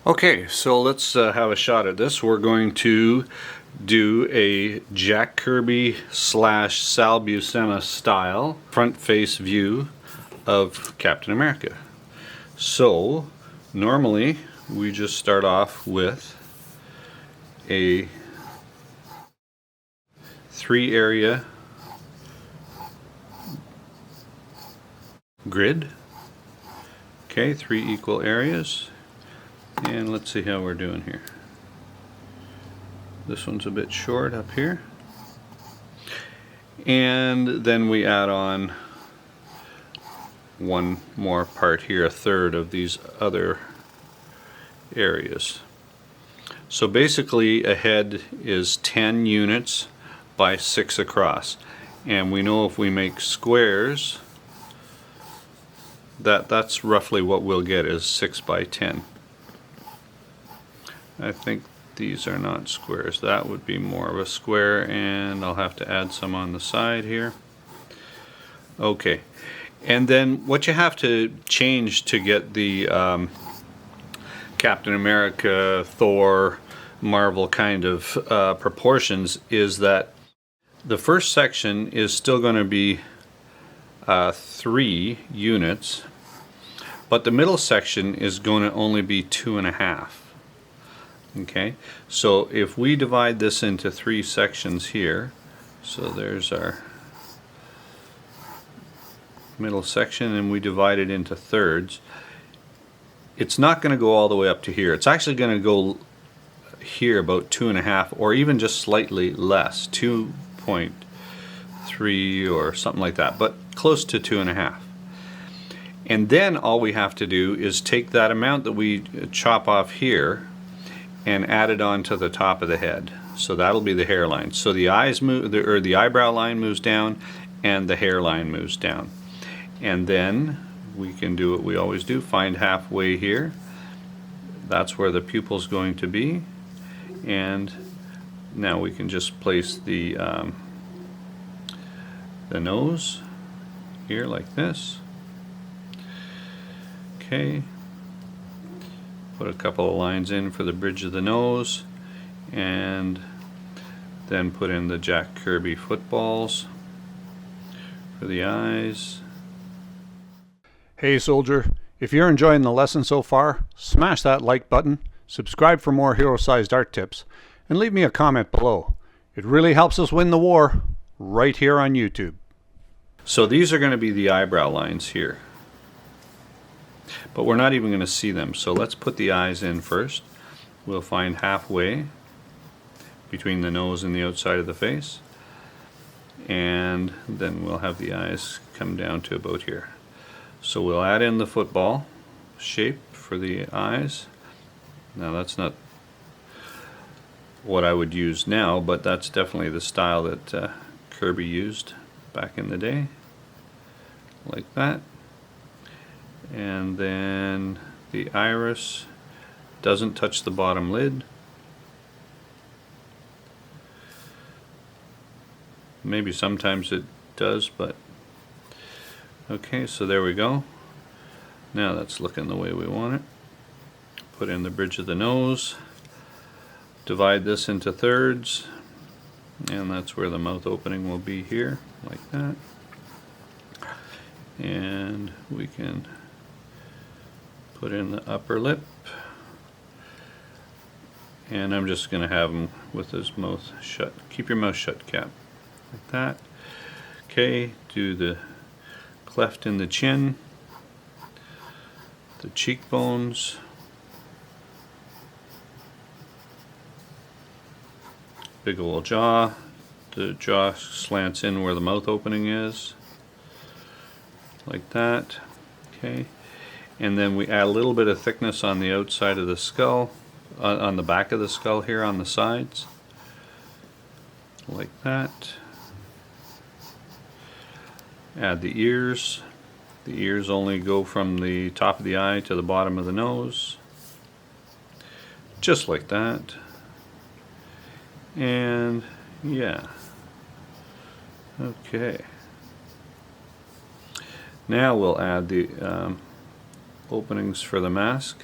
Okay, so let's have a shot at this. We're going to do a Jack Kirby / Sal Buscema style front face view of Captain America. So normally we just start off with a 3-area grid. Okay, 3 equal areas. And let's see how we're doing here. This one's a bit short up here. And then we add on one more part here, a third of these other areas. So basically a head is 10 units by 6 across. And we know if we make squares, that's roughly what we'll get, is 6 by 10. I think these are not squares. That would be more of a square, and I'll have to add some on the side here. Okay, and then what you have to change to get the Captain America, Thor, Marvel kind of proportions is that the first section is still going to be 3 units, but the middle section is going to only be 2.5. Okay, so if we divide this into 3 sections here, so there's our middle section, and we divide it into thirds, it's not going to go all the way up to here. It's actually going to go here about 2.5, or even just slightly less, 2.3 or something like that, but close to 2.5. And then all we have to do is take that amount that we chop off here and add it on to the top of the head. So that'll be the hairline. So the eyes move, or the eyebrow line moves down, and the hairline moves down. And then we can do what we always do, find halfway here. That's where the pupil's going to be. And now we can just place the nose here like this. Okay. Put a couple of lines in for the bridge of the nose, and then put in the Jack Kirby footballs for the eyes. Hey soldier, if you're enjoying the lesson so far, smash that like button, subscribe for more hero-sized art tips, and leave me a comment below. It really helps us win the war right here on YouTube. So these are going to be the eyebrow lines here, but we're not even going to see them. So let's put the eyes in first. We'll find halfway between the nose and the outside of the face, and then we'll have the eyes come down to about here. So we'll add in the football shape for the eyes. Now that's not what I would use now, but that's definitely the style that Kirby used back in the day, like that. And then the iris doesn't touch the bottom lid. Maybe sometimes it does, but okay, so there we go. Now that's looking the way we want it. Put in the bridge of the nose, divide this into thirds, and that's where the mouth opening will be here, like that. And we can put in the upper lip, and I'm just going to have him with his mouth shut. Keep your mouth shut, Cap, like that. Okay, do the cleft in the chin, the cheekbones, big old jaw. The jaw slants in where the mouth opening is, like that. Okay. And then we add a little bit of thickness on the outside of the skull, on the back of the skull here on the sides, like that. Add the ears. The ears only go from the top of the eye to the bottom of the nose, just like that. And yeah, okay. Now we'll add the openings for the mask.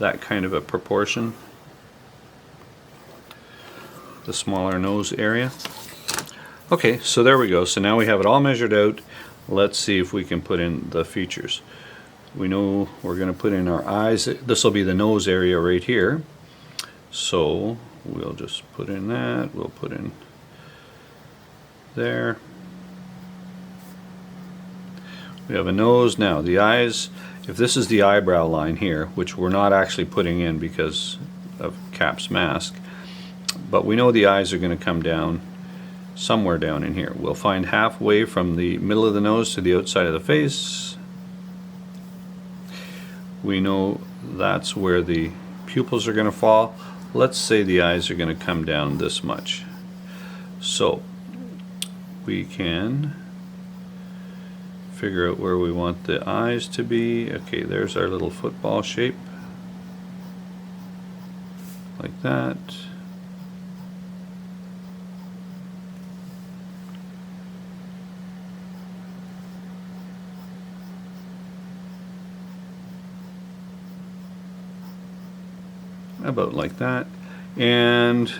that kind of a proportion. The smaller nose area. Okay, so there we go. So now we have it all measured out. Let's see if we can put in the features. We know we're going to put in our eyes. This will be the nose area right here. So we'll just put in that. We'll put in there. We have a nose. Now the eyes, if this is the eyebrow line here, which we're not actually putting in because of Cap's mask, but we know the eyes are going to come down somewhere down in here. We'll find halfway from the middle of the nose to the outside of the face. We know that's where the pupils are going to fall. Let's say the eyes are going to come down this much. So we can figure out where we want the eyes to be. Okay, there's our little football shape. Like that. About like that. And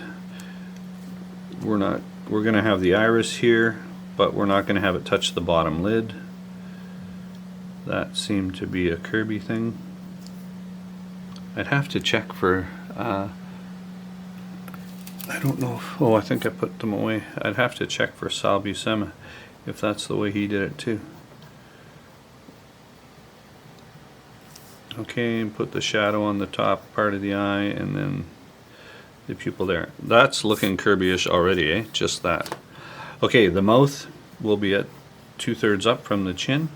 we're going to have the iris here, but we're not going to have it touch the bottom lid. That seemed to be a Kirby thing. I'd have to check for I don't know if, oh, I think I put them away. I'd have to check for Buscema if that's the way he did it too. Okay, and put the shadow on the top part of the eye and then the pupil there. That's looking Kirby-ish already, eh? Just that. Okay, the mouth will be at 2/3 up from the chin.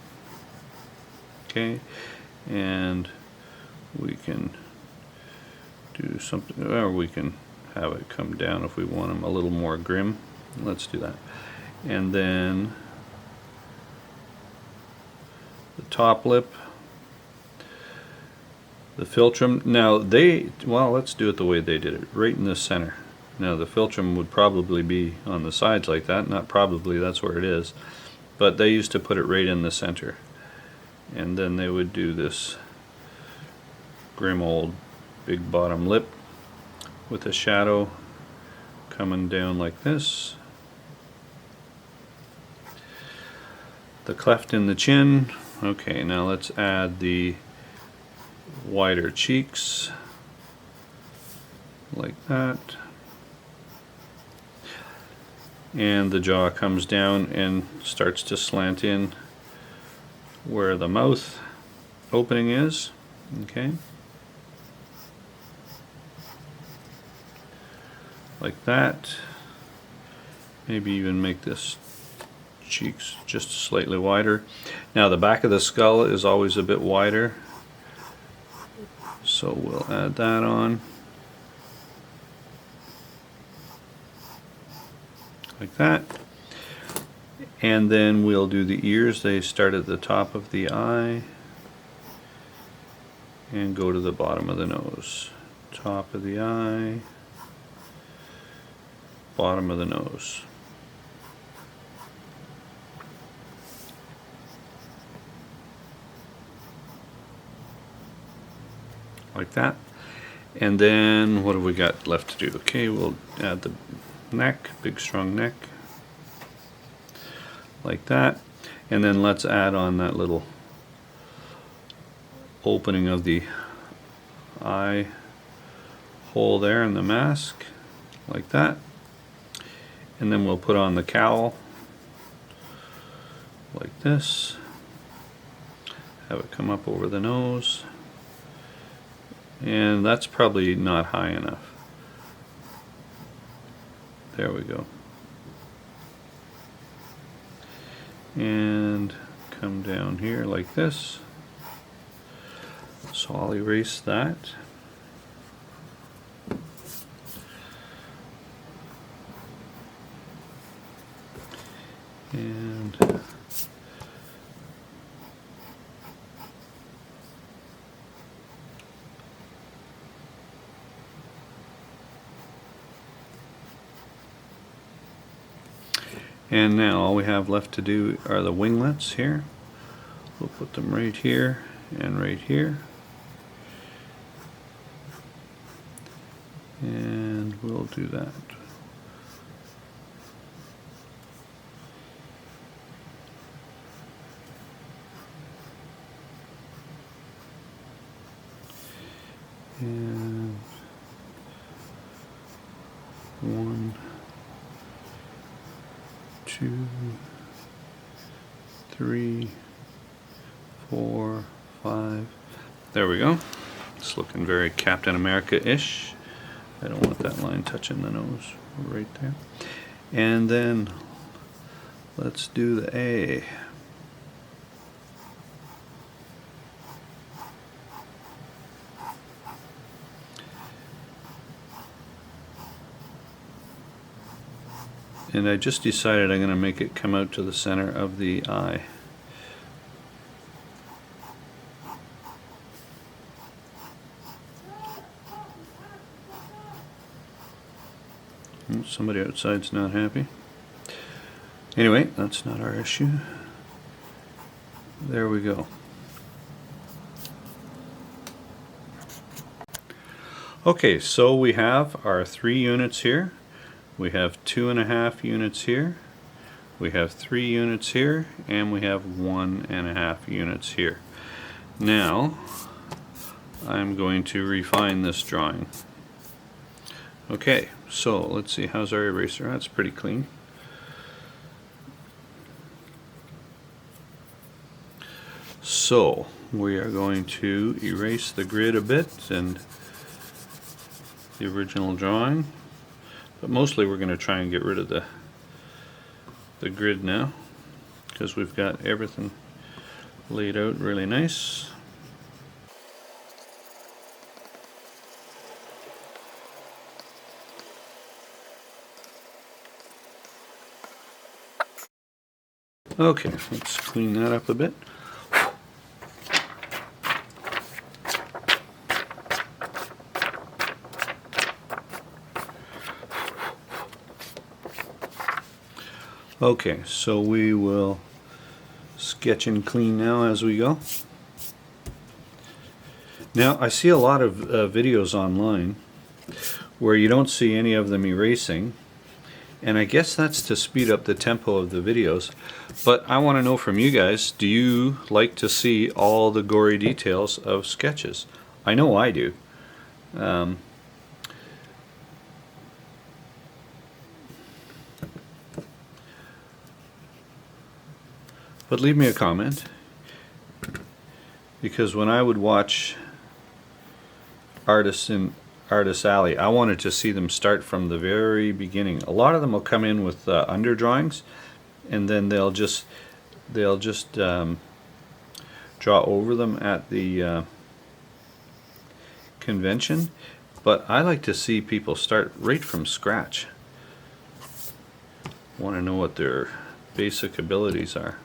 Okay, and we can do something, or we can have it come down if we want them a little more grim. Let's do that. And then the top lip. The philtrum, now well, let's do it the way they did it, right in the center. Now the philtrum would probably be on the sides like that, not probably, that's where it is. But they used to put it right in the center. And then they would do this grim old big bottom lip with a shadow coming down like this. The cleft in the chin. Okay, now let's add the wider cheeks like that, and the jaw comes down and starts to slant in where the mouth opening is. Okay, like that. Maybe even make this cheeks just slightly wider. Now the back of the skull is always a bit wider, so we'll add that on like that. And then we'll do the ears. They start at the top of the eye and go to the bottom of the nose. Top of the eye, bottom of the nose. Like that. And then what have we got left to do? Okay, we'll add the neck, big strong neck, like that. And then let's add on that little opening of the eye hole there in the mask, like that. And then we'll put on the cowl like this, have it come up over the nose. And that's probably not high enough. There we go. And come down here like this. So I'll erase that. And now all we have left to do are the winglets here. We'll put them right here and right here. And we'll do that. And 1, 2, 3, 4, 5. There we go. It's looking very Captain America-ish. I don't want that line touching the nose right there. And then let's do the A. And I just decided I'm going to make it come out to the center of the eye. Somebody outside's not happy. Anyway, that's not our issue. There we go. Okay, so we have our 3 units here. We have 2.5 units here. We have 3 units here, and we have 1.5 units here. Now, I'm going to refine this drawing. Okay, so let's see, how's our eraser? That's pretty clean. So we are going to erase the grid a bit and the original drawing, but mostly we're going to try and get rid of the grid now, because we've got everything laid out really nice. Okay, let's clean that up a bit. Okay, so we will sketch and clean now as we go. Now, I see a lot of videos online where you don't see any of them erasing, and I guess that's to speed up the tempo of the videos. But I want to know from you guys, do you like to see all the gory details of sketches? I know I do. But leave me a comment, because when I would watch artists in Artist Alley, I wanted to see them start from the very beginning. A lot of them will come in with under drawings, and then they'll just draw over them at the convention. But I like to see people start right from scratch. Want to know what their basic abilities are.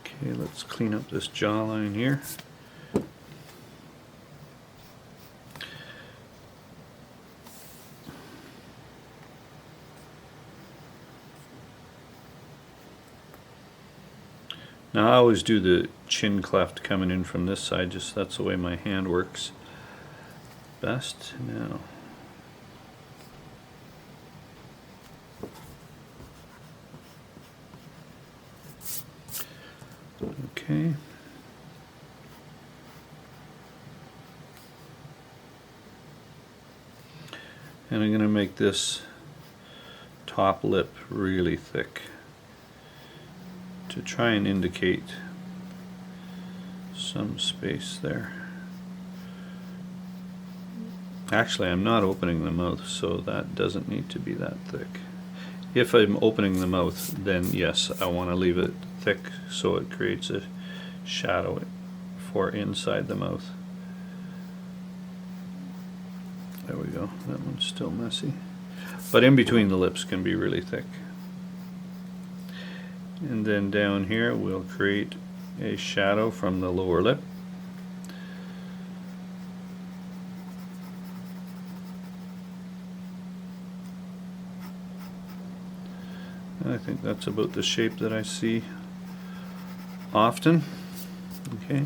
Okay, let's clean up this jawline here. Now I always do the chin cleft coming in from this side, just that's the way my hand works best. Now, okay. And I'm going to make this top lip really thick to try and indicate some space there. Actually, I'm not opening the mouth, so that doesn't need to be that thick. If I'm opening the mouth, then yes, I want to leave it thick so it creates a shadow for inside the mouth. There we go. That one's still messy. But in between the lips can be really thick. And then down here we'll create a shadow from the lower lip. I think that's about the shape that I see often. Okay,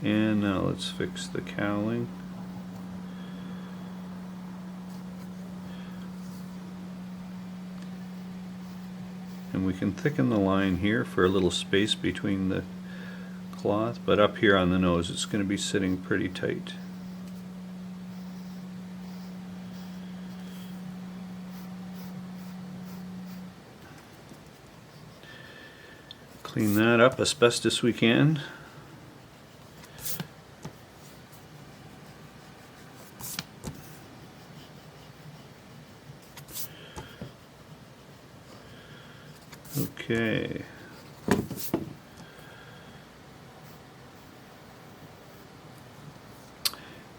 and now let's fix the cowling. And we can thicken the line here for a little space between the cloth, but up here on the nose it's going to be sitting pretty tight. Clean that up as best as we can. Okay.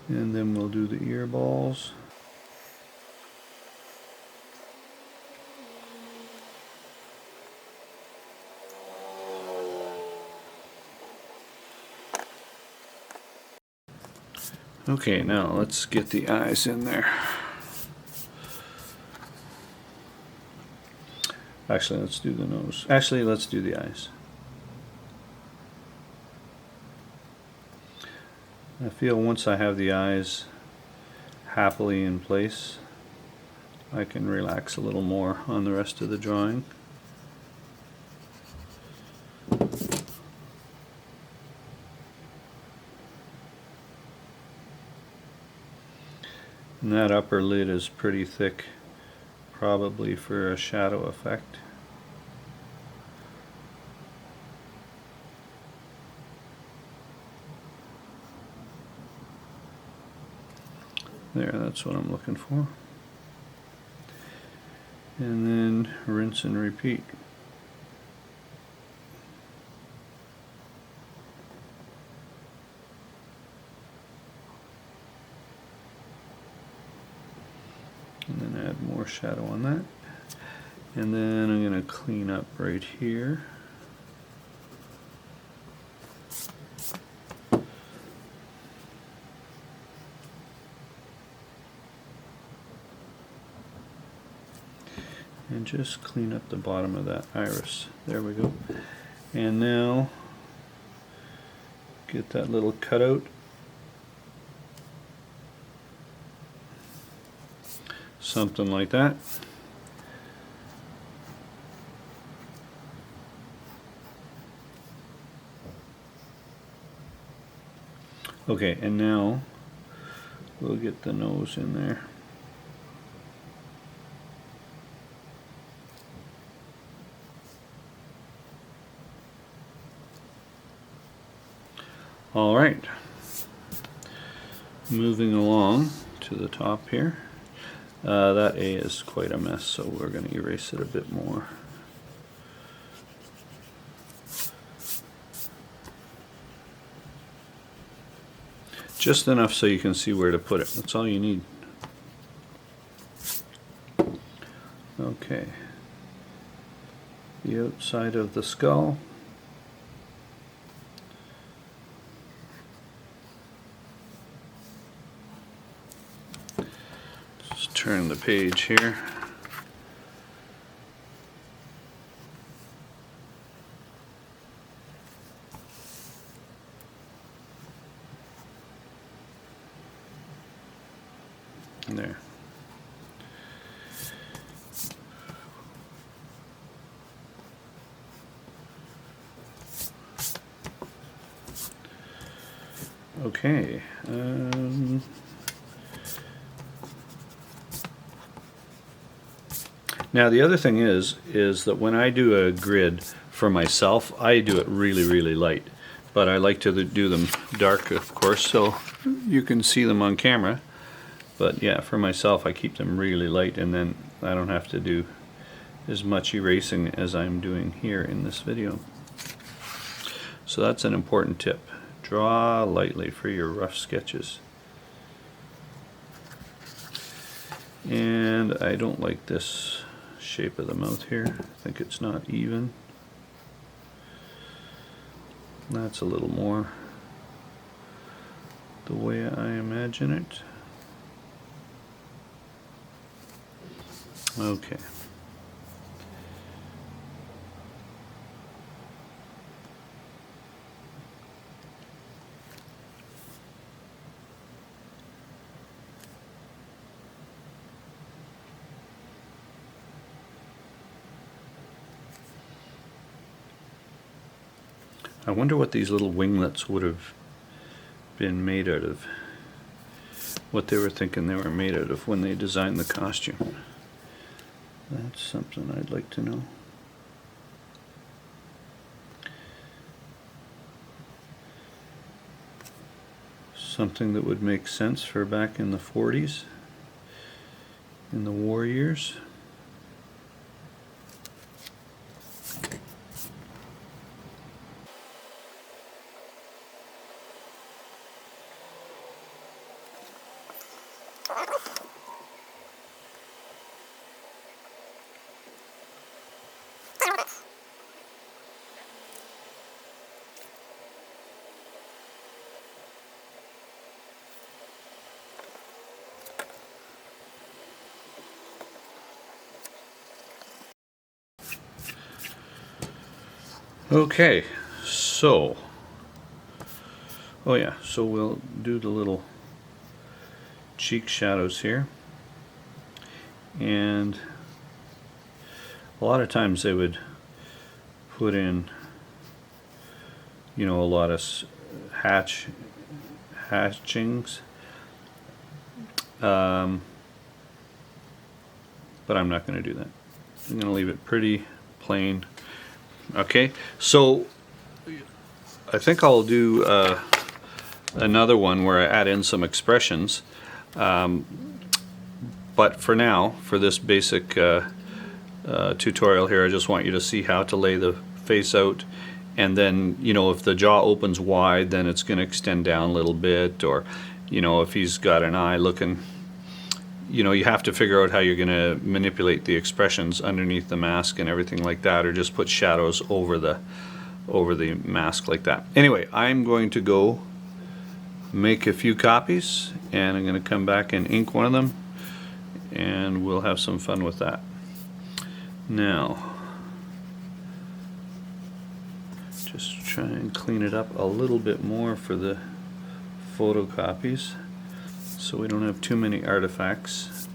And then we'll do the ear balls. Okay, now let's get the eyes in there. Actually, let's do the nose. Actually, let's do the eyes. I feel once I have the eyes happily in place, I can relax a little more on the rest of the drawing. And that upper lid is pretty thick, probably for a shadow effect. There, that's what I'm looking for. And then rinse and repeat. And then add more shadow on that. And then I'm going to clean up right here. And just clean up the bottom of that iris. There we go. And now get that little cutout. Something like that. Okay, and now we'll get the nose in there. All right, moving along to the top here. That A is quite a mess, so we're going to erase it a bit more. Just enough so you can see where to put it. That's all you need. Okay. The outside of the skull. Just turn the page here. There. Okay. Now the other thing is that when I do a grid for myself, I do it really, really light. But I like to do them dark, of course, so you can see them on camera. But yeah, for myself, I keep them really light, and then I don't have to do as much erasing as I'm doing here in this video. So that's an important tip. Draw lightly for your rough sketches. And I don't like this shape of the mouth here. I think it's not even. That's a little more the way I imagine it. Okay. I wonder what these little winglets would have been made out of. What they were thinking they were made out of when they designed the costume. That's something I'd like to know. Something that would make sense for back in the 40s, in the war years. Okay, so, oh yeah, so we'll do the little cheek shadows here, and a lot of times they would put in, you know, a lot of hatchings, but I'm not going to do that. I'm going to leave it pretty plain. Okay, so I think I'll do another one where I add in some expressions, but for now, for this basic tutorial here, I just want you to see how to lay the face out, and then, you know, if the jaw opens wide, then it's going to extend down a little bit, or, you know, if he's got an eye looking, you know, you have to figure out how you're going to manipulate the expressions underneath the mask and everything like that, or just put shadows over the mask like that. Anyway, I'm going to go make a few copies, and I'm going to come back and ink one of them, and we'll have some fun with that. Now, just try and clean it up a little bit more for the photocopies, so we don't have too many artifacts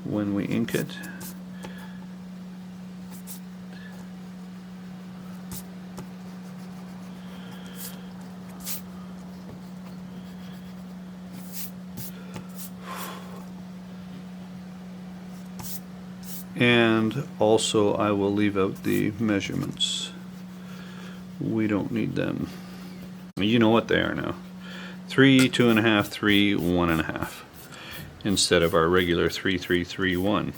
when we ink it. And also I will leave out the measurements. We don't need them. You know what they are now. 3, 2.5, 3, 1.5, instead of our regular 3, 3, 3, 1.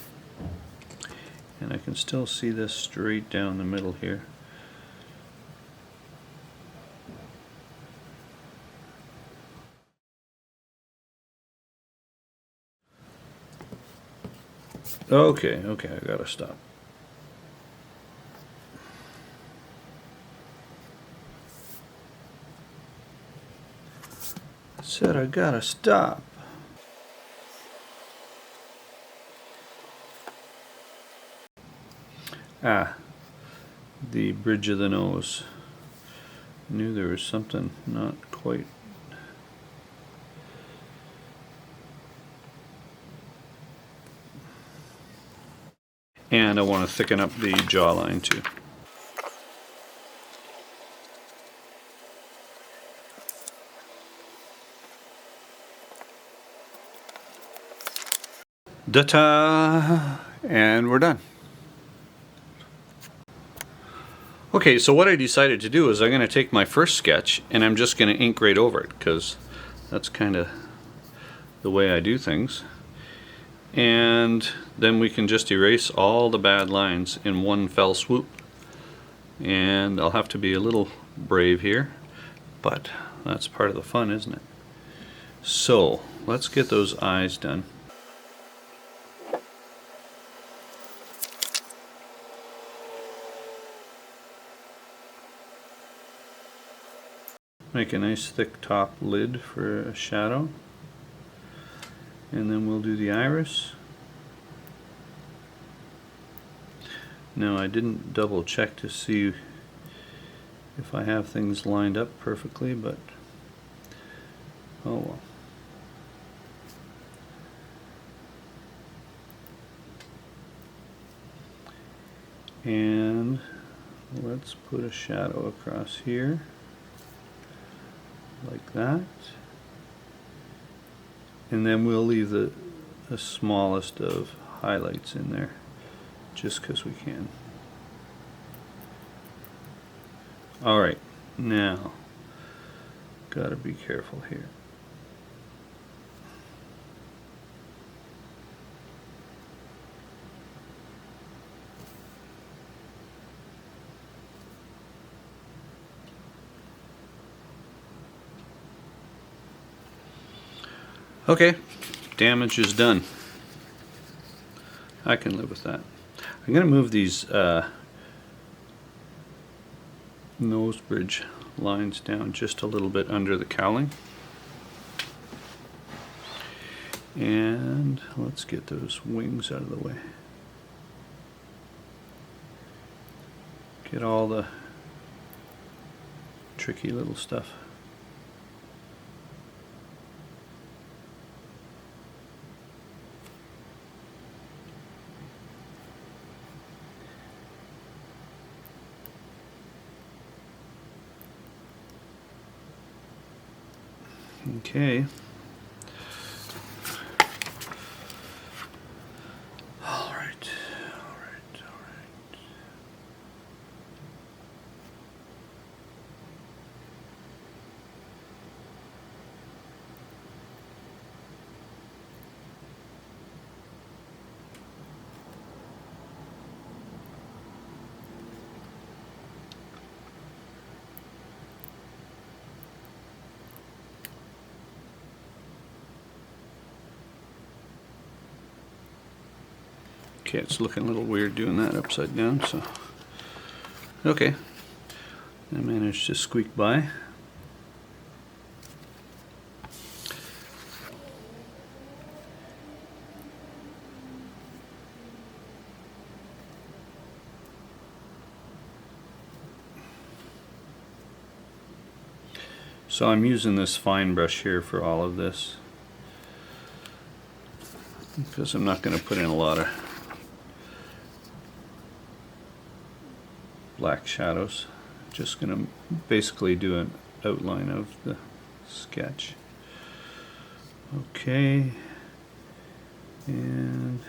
And I can still see this straight down the middle here. Okay, I gotta stop. Said I gotta stop. Ah, the bridge of the nose. Knew there was something not quite. And I want to thicken up the jawline too. Ta-ta! And we're done. Okay, so what I decided to do is I'm going to take my first sketch and I'm just going to ink right over it, because that's kind of the way I do things. And then we can just erase all the bad lines in one fell swoop. And I'll have to be a little brave here, but that's part of the fun, isn't it? So let's get those eyes done. Make a nice thick top lid for a shadow, and then we'll do the iris. Now, I didn't double check to see if I have things lined up perfectly, but oh well. And Let's put a shadow across here, like that. And then we'll leave the smallest of highlights in there, just because we can. Alright, now, gotta be careful here. Okay, damage is done. I can live with that. I'm going to move these nose bridge lines down just a little bit under the cowling. And let's get those wings out of the way. Get all the tricky little stuff. Okay. All right. Okay, it's looking a little weird doing that upside down, so okay. I managed to squeak by. So I'm using this fine brush here for all of this, because I'm not going to put in a lot of black shadows. Just going to basically do an outline of the sketch. Okay, and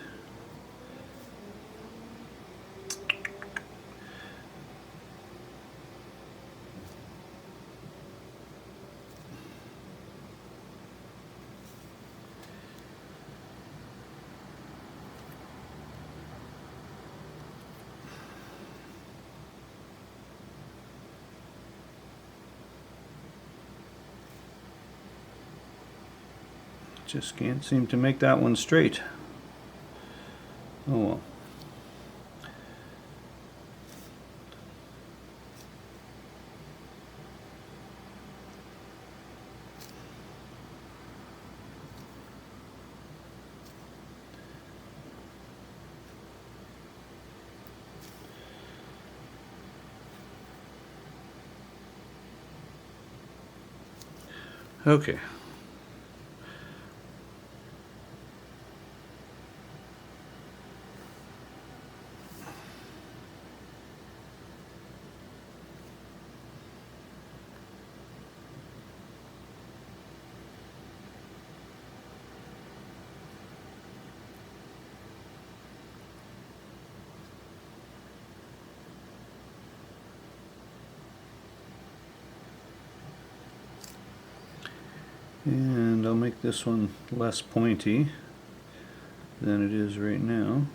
just can't seem to make that one straight. Oh well. Okay. And I'll make this one less pointy than it is right now.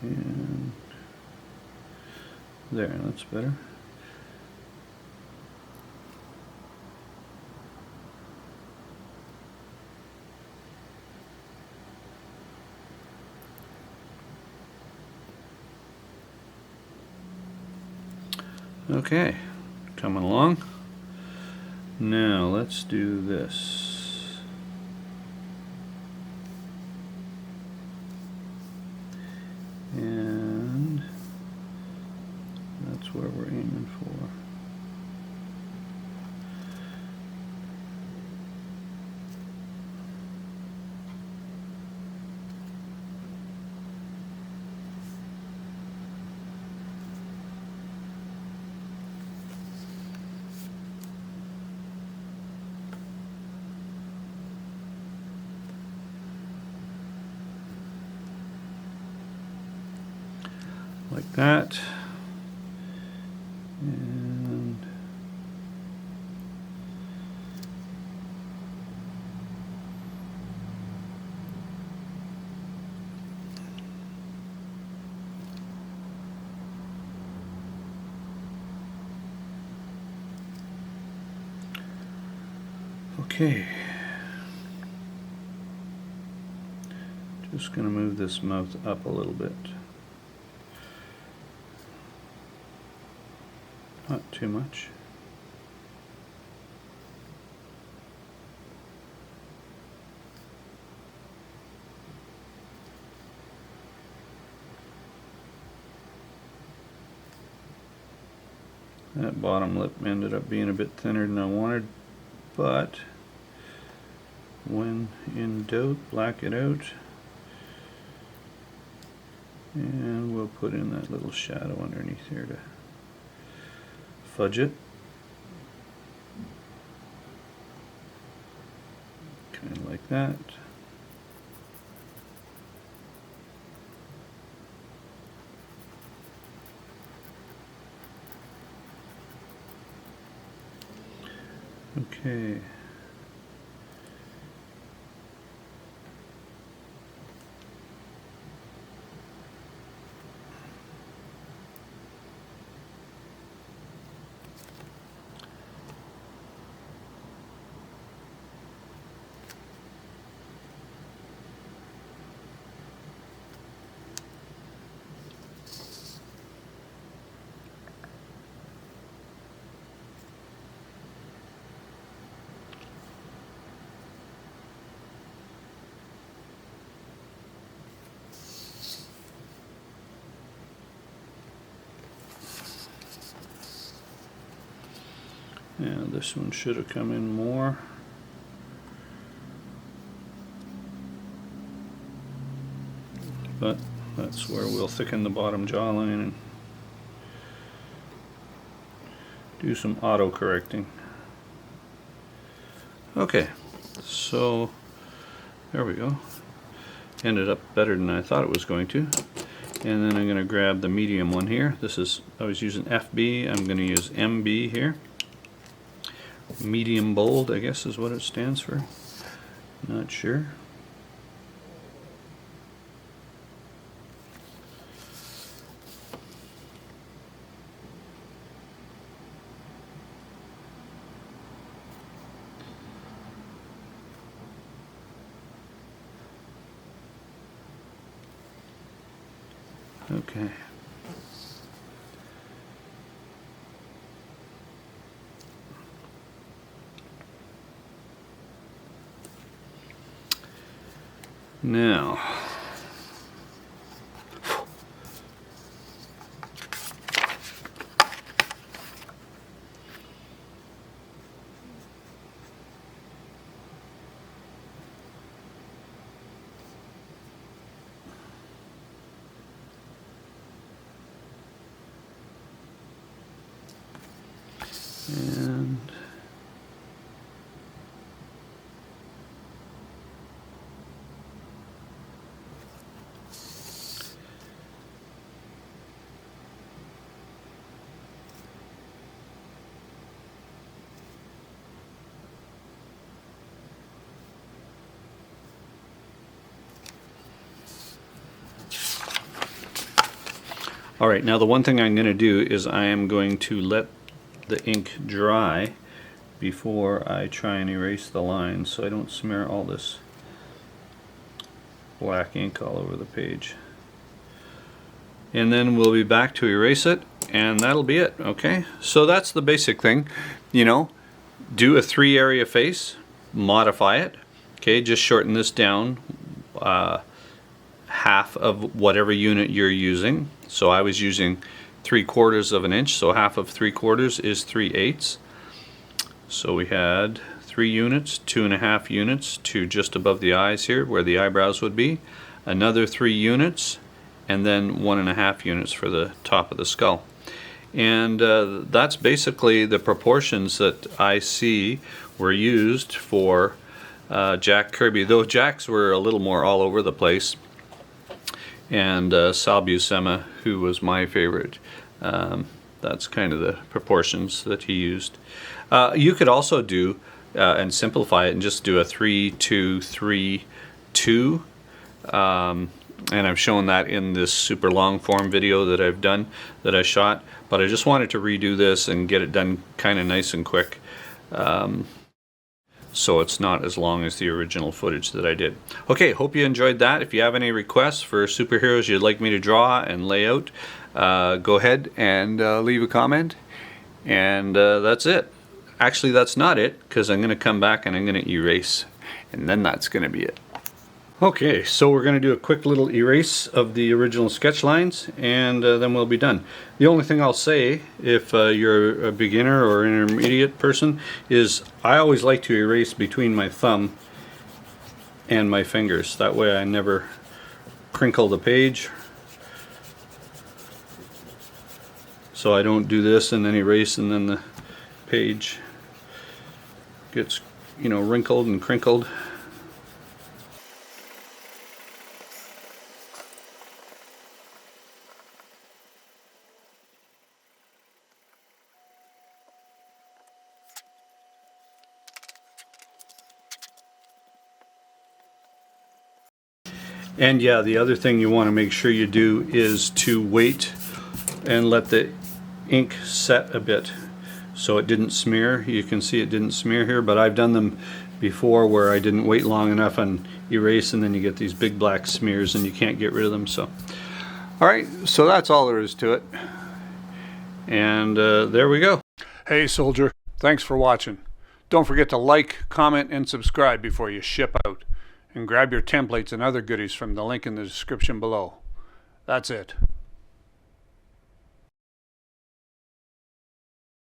And there, that's better. Okay, coming along. Now let's do this. And that's where we're aiming for. like that. And okay. Just going to move this mouth up a little bit. Not too much. That bottom lip ended up being a bit thinner than I wanted, but when in doubt, black it out. And we'll put in that little shadow underneath here to fudge it. Kind of like that. Okay. Yeah, this one should have come in more. But that's where we'll thicken the bottom jawline and do some auto correcting. Okay, so there we go. Ended up better than I thought it was going to. And then I'm going to grab the medium one here. This is, I was using FB, I'm going to use MB here. Medium bold, I guess is what it stands for. Not sure. Okay. Now, and all right, now the one thing I'm going to do is I am going to let the ink dry before I try and erase the lines so I don't smear all this black ink all over the page. And then we'll be back to erase it, and that'll be it. Okay, so that's the basic thing. You know, do a 3-area face, modify it. Okay, just shorten this down half of whatever unit you're using. So I was using 3/4 of an inch, so half of 3/4 is 3/8. So we had 3 units, 2.5 units to just above the eyes here where the eyebrows would be, another 3 units, and then 1.5 units for the top of the skull. And that's basically the proportions that I see were used for Jack Kirby, though Jack's were a little more all over the place. and Sal Buscema, who was my favorite. That's kind of the proportions that he used. You could also do and simplify it and just do a 3, 2, 3, 2. And I've shown that in this super long form video that I've done, that I shot. But I just wanted to redo this and get it done kind of nice and quick. So it's not as long as the original footage that I did. Okay, hope you enjoyed that. If you have any requests for superheroes you'd like me to draw and lay out, go ahead and leave a comment. And that's it. Actually, that's not it, because I'm going to come back and I'm going to erase. And then that's going to be it. Okay, so we're going to do a quick little erase of the original sketch lines, and then we'll be done. The only thing I'll say, if you're a beginner or intermediate person, is I always like to erase between my thumb and my fingers. That way I never crinkle the page. So I don't do this and then erase and then the page gets, you know, wrinkled and crinkled. And yeah, the other thing you want to make sure you do is to wait and let the ink set a bit so it didn't smear. You can see it didn't smear here, but I've done them before where I didn't wait long enough and erase, and then you get these big black smears and you can't get rid of them. So, alright, so that's all there is to it. And there we go. Hey soldier, thanks for watching. Don't forget to like, comment, and subscribe before you ship out. And grab your templates and other goodies from the link in the description below. That's it.